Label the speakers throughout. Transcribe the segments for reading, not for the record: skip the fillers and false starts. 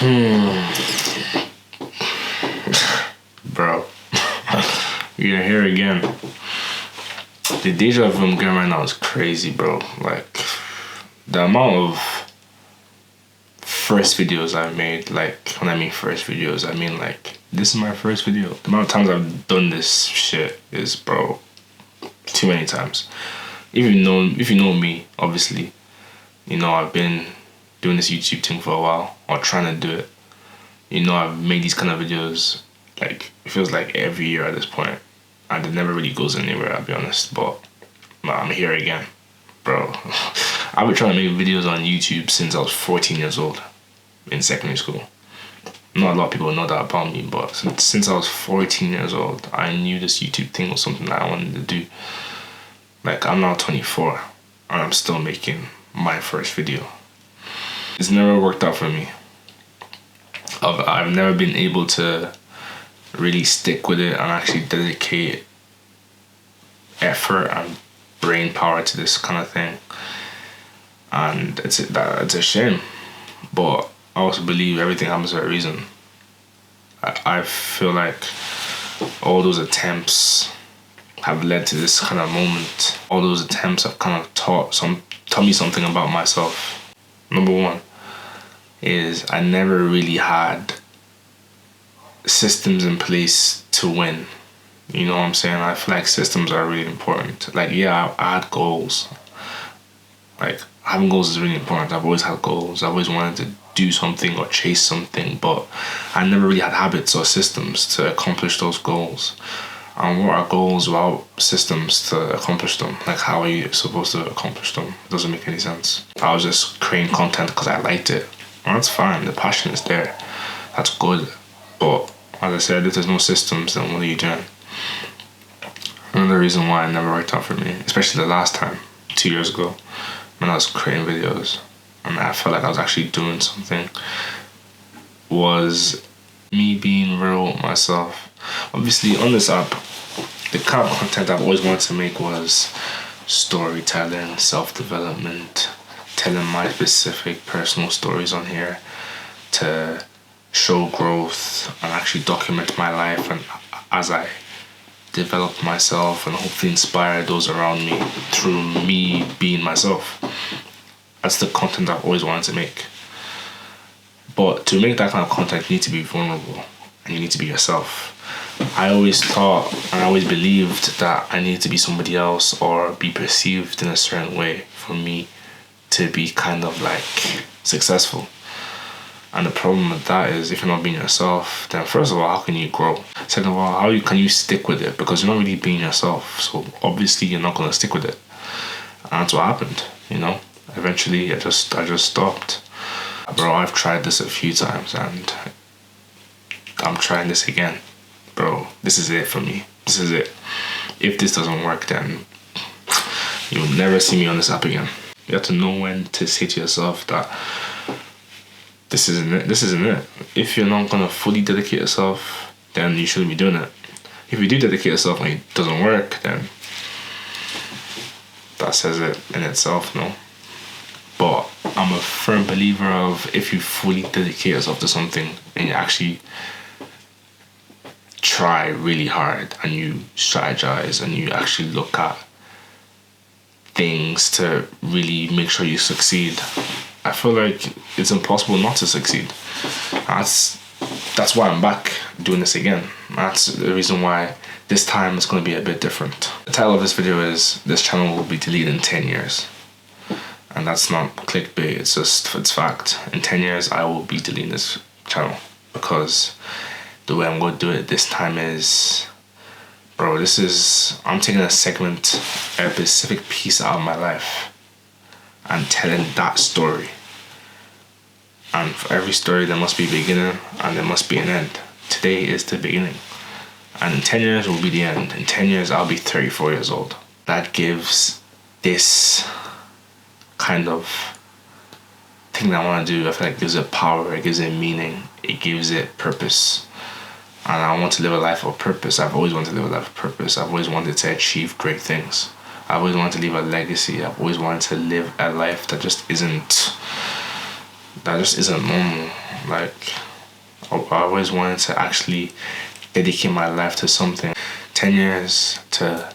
Speaker 1: Bro, you're here again. The deja vu I'm getting right now is crazy, bro. Like, the amount of first videos I've made, like, when I mean first videos, I mean, like, this is my first video. The amount of times I've done this shit is, bro, too many times. If you know me, obviously, you know I've been doing this YouTube thing for a while, or trying to do it. You know I've made these kind of videos, like, it feels like every year at this point. And it never really goes anywhere, I'll be honest. But I'm here again, bro. I've been trying to make videos on YouTube since I was 14 years old in secondary school. Not a lot of people know that about me, but since I was 14 years old, I knew this YouTube thing was something that I wanted to do. Like, I'm now 24, and I'm still making my first video. It's never worked out for me. I've never been able to really stick with it and actually dedicate effort and brain power to this kind of thing. And it's a shame. But I also believe everything happens for a reason. I feel like all those attempts have led to this kind of moment. All those attempts have kind of taught me something about myself. Number one is I never really had systems in place to win. You know what I'm saying? I feel like systems are really important. Like, yeah, I had goals. Like, having goals is really important. I've always had goals. I've always wanted to do something or chase something, but I never really had habits or systems to accomplish those goals. And what are goals without systems to accomplish them? Like, how are you supposed to accomplish them? It doesn't make any sense. I was just creating content because I liked it. And that's fine. The passion is there. That's good. But as I said, if there's no systems, then what are you doing? Another reason why it never worked out for me, especially the last time, 2 years ago, when I was creating videos and I felt like I was actually doing something, was me being real with myself. Obviously, on this app, the kind of content I've always wanted to make was storytelling, self-development, telling my specific personal stories on here to show growth and actually document my life, and as I develop myself and hopefully inspire those around me through me being myself. That's the content I've always wanted to make. But to make that kind of content, you need to be vulnerable and you need to be yourself. I always thought and I always believed that I needed to be somebody else or be perceived in a certain way for me to be kind of like successful. And the problem with that is, if you're not being yourself, then first of all, how can you grow? Second of all, can you stick with it? Because you're not really being yourself. So obviously you're not gonna stick with it. And that's what happened, you know? Eventually I just stopped. Bro, I've tried this a few times and I'm trying this again. Bro, this is it for me. This is it. If this doesn't work, then you'll never see me on this app again. You have to know when to say to yourself that this isn't it. If you're not gonna fully dedicate yourself, then you shouldn't be doing it. If you do dedicate yourself and it doesn't work, then that says it in itself, no? But I'm a firm believer of, if you fully dedicate yourself to something and you actually try really hard and you strategize and you actually look at things to really make sure you succeed, I feel like it's impossible not to succeed. That's why I'm back doing this again. That's the reason why this time it's going to be a bit different. The title of this video is, this channel will be deleted in 10 years. And that's not clickbait, it's fact. In 10 years I will be deleting this channel, because the way I'm going to do it this time is, bro, I'm taking a specific piece out of my life and telling that story. And for every story there must be a beginning and there must be an end. Today is the beginning. And in 10 years will be the end. In 10 years I'll be 34 years old. That gives this kind of thing that I want to do, I feel like it gives it power, it gives it meaning, it gives it purpose. And I want to live a life of purpose. I've always wanted to live a life of purpose. I've always wanted to achieve great things. I've always wanted to leave a legacy. I've always wanted to live a life that just isn't that just isn't normal. Like, I always wanted to actually dedicate my life to something. 10 years to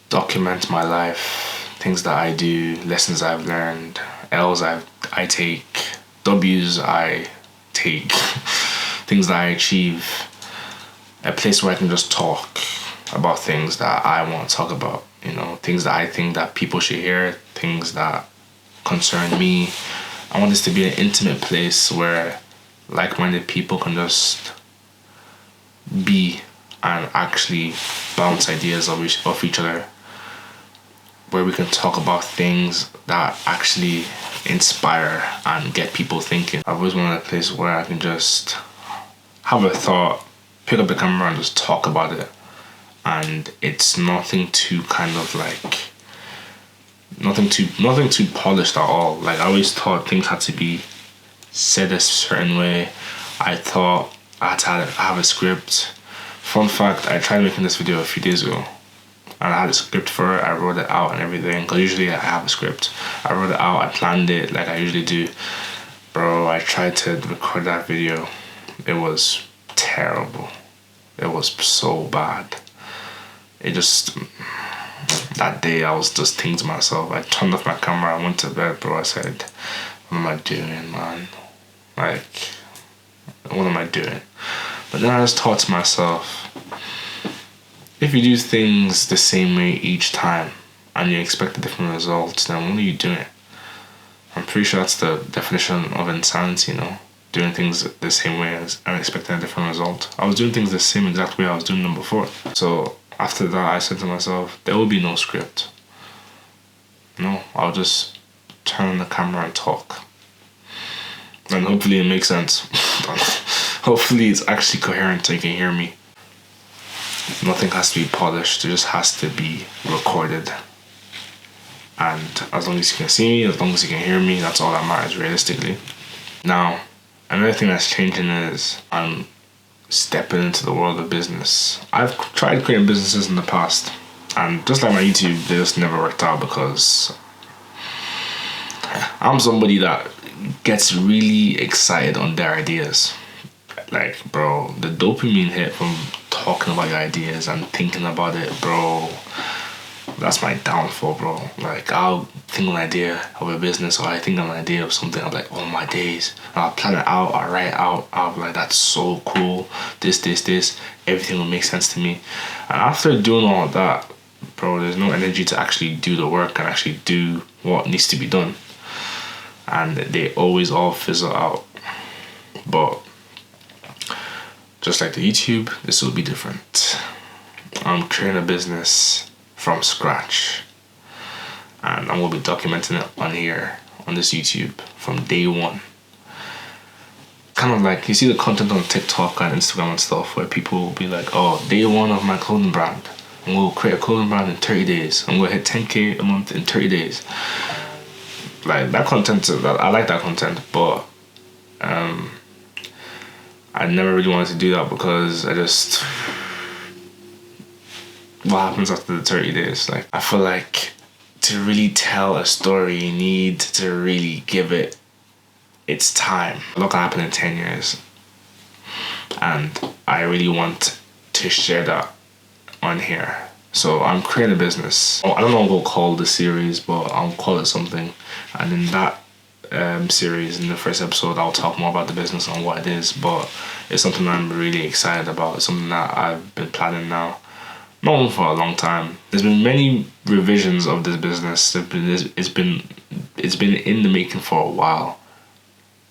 Speaker 1: document my life, things that I do, lessons I've learned, I take, W's I take, things that I achieve. A place where I can just talk about things that I want to talk about, things that I think that people should hear, things that concern me. I want this to be an intimate place where like-minded people can just be and actually bounce ideas off each other, where we can talk about things that actually inspire and get people thinking. I've always wanted a place where I can just have a thought, pick up the camera and just talk about it. And it's nothing too kind of like, nothing too polished at all. Like, I always thought things had to be said a certain way. I thought I had to have a script. Fun fact, I tried making this video a few days ago. And I had a script for it. I wrote it out and everything. Because usually I have a script. I wrote it out. I planned it like I usually do. Bro, I tried to record that video. It was terrible. It was so bad. That day I was just thinking to myself. I turned off my camera. I went to bed, bro. I said, what am I doing, man? Like, what am I doing? But then I just thought to myself, if you do things the same way each time and you expect a different result, then what are you doing? I'm pretty sure that's the definition of insanity, doing things the same way and expecting a different result. I was doing things the same exact way I was doing them before. So after that, I said to myself, there will be no script. No, I'll just turn on the camera and talk. And hopefully it makes sense. Hopefully it's actually coherent so you can hear me. Nothing has to be polished, it just has to be recorded. And as long as you can see me, as long as you can hear me, that's all that matters realistically. Now, another thing that's changing is I'm stepping into the world of business. I've tried creating businesses in the past, and just like my YouTube, they just never worked out because I'm somebody that gets really excited on their ideas. Like, bro, the dopamine hit from talking about your ideas and thinking about it, bro, that's my downfall, bro. Like, I'll think of an idea of a business, or I think of an idea of something, I'm like, oh my days. And I'll plan it out, I'll write it out, I'll be like, that's so cool. This, everything will make sense to me. And after doing all of that, bro, there's no energy to actually do the work and actually do what needs to be done. And they always all fizzle out. But just like the YouTube, this will be different. I'm creating a business from scratch, and I'm gonna be documenting it on here, on this YouTube, from day one. Kind of like, you see the content on TikTok and Instagram and stuff where people will be like, oh, day one of my clothing brand, and we'll create a clothing brand in 30 days, and we'll hit 10K a month in 30 days. Like, that content, I like that content, but I never really wanted to do that because what happens after the 30 days? Like, I feel like to really tell a story, you need to really give it its time. Look what happened in 10 years. And I really want to share that on here. So I'm creating a business. I don't know what we'll call the series, but I'll call it something. And in that series, in the first episode, I'll talk more about the business and what it is. But it's something that I'm really excited about. It's something that I've been planning now. Not for a long time. There's been many revisions of this business. It's been in the making for a while.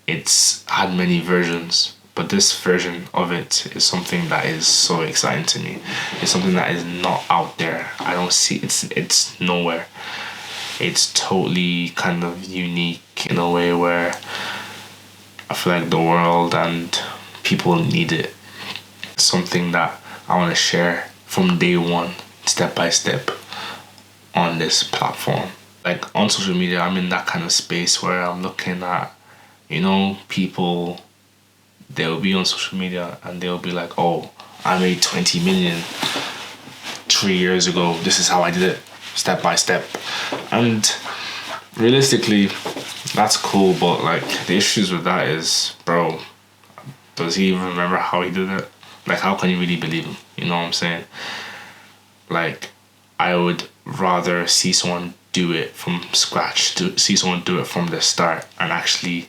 Speaker 1: It's had many versions, but this version of it is something that is so exciting to me. It's something that is not out there. I don't see it's nowhere. It's totally kind of unique in a way where I feel like the world and people need it. It's something that I want to share from day one, step by step, on this platform. Like, on social media, I'm in that kind of space where I'm looking at, people, they'll be on social media and they'll be like, oh, I made 20 million 3 years ago. This is how I did it, step by step. And realistically, that's cool, but like the issues with that is, bro, does he even remember how he did it? Like, how can you really believe him? You know what I'm saying? Like, I would rather see someone do it from scratch, to see someone do it from the start, and actually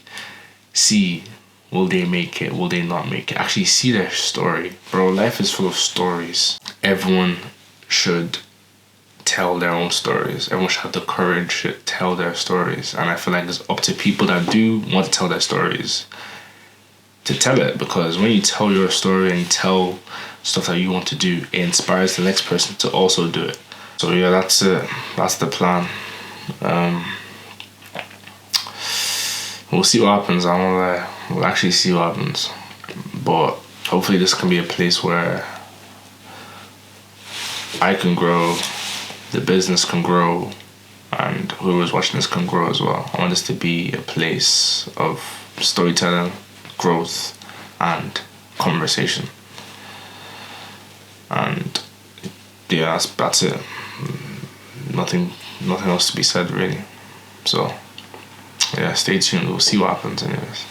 Speaker 1: see, will they make it, will they not make it, actually see their story. Bro, life is full of stories. Everyone should tell their own stories. Everyone should have the courage to tell their stories, and I feel like it's up to people that do want to tell their stories to tell it, because when you tell your story and you tell stuff that you want to do, it inspires the next person to also do it. So yeah, that's it. That's the plan. We'll see what happens. I won't lie. We'll actually see what happens. But hopefully this can be a place where I can grow, the business can grow, and whoever's watching this can grow as well. I want this to be a place of storytelling, growth, and conversation. And yeah, that's it. Nothing else to be said really. So yeah, stay tuned. We'll see what happens anyways.